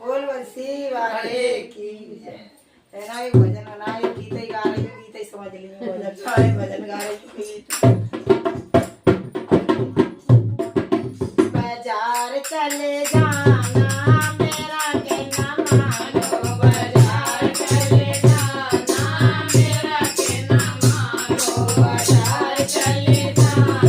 बोल बंसी वाले की जय। है ना ये भजन ना ये गीत ही गा रही हूँ, गीत ही समझ ली हूँ, भजन अच्छा है, भजन गा रही हूँ गीत। बाजार चले जाना मेरा कहना मानो, बाजार चले जाना मेरा कहना मानो, बाजार चले जाना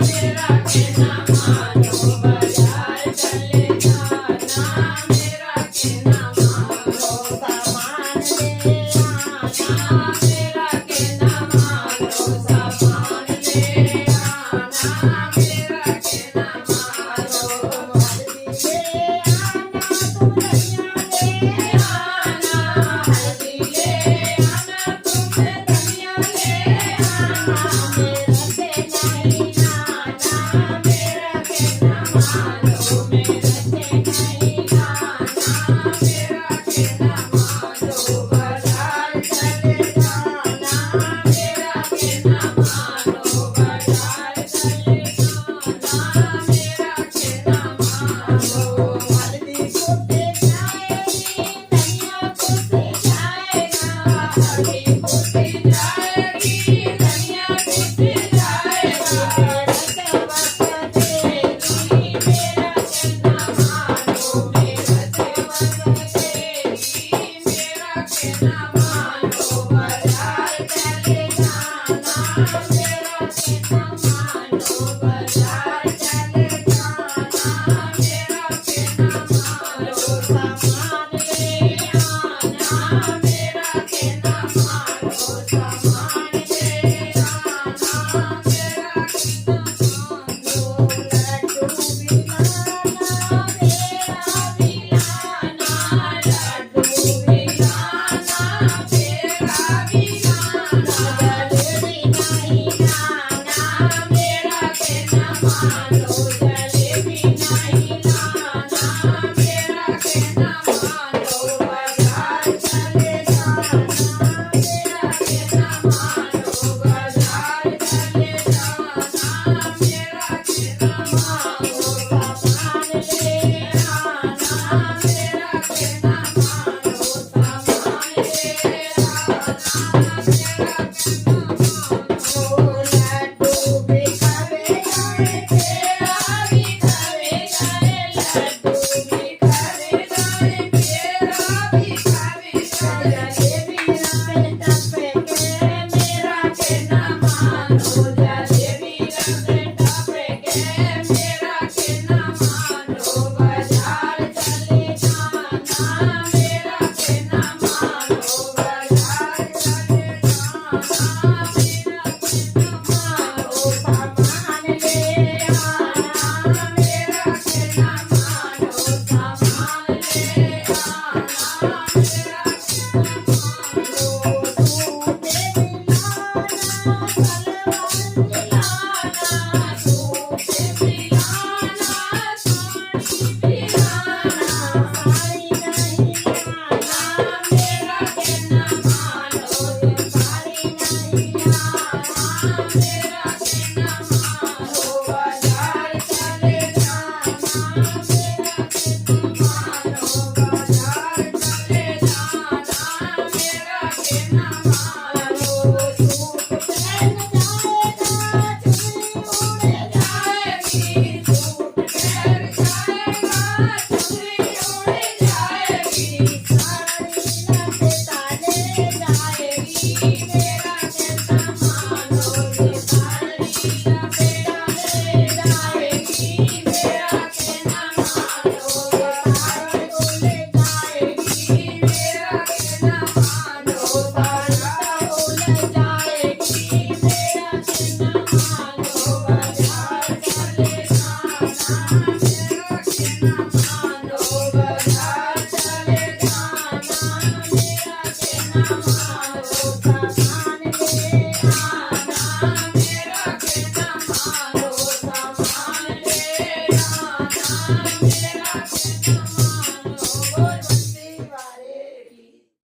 मेरा कहना मानो, बाजार चले जाना मेरा कहना मानो, सामान ले आना मेरा कहना मानो, सामान ले आना मेरा कहना मानो, हल्दी ले आना तुम धनिया ले आना, हल्दी ले आना तुम धनिया ले आना, मेरा से नहीं आना मेरा कहना मानो, मेरा से नहीं आना मेरा कहना मानो, बाजार चले जाना मेरा कहना मानो, बाजार चले जाना मेरा कहना मानो, हल्दी को देखना